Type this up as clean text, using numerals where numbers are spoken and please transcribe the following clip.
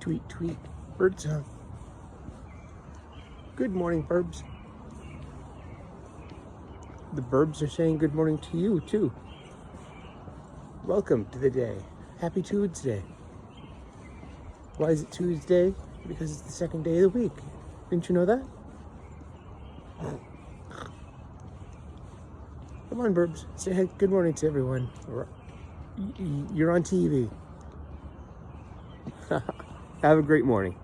Tweet, tweet. Birdsong. Good morning, Burbs. The Burbs are saying good morning to you, too. Welcome to the day. Happy Tuesday. Why is it Tuesday? Because it's the second day of the week. Didn't you know that? Come on, Burbs. Say hey, good morning to everyone. You're on TV. Have a great morning.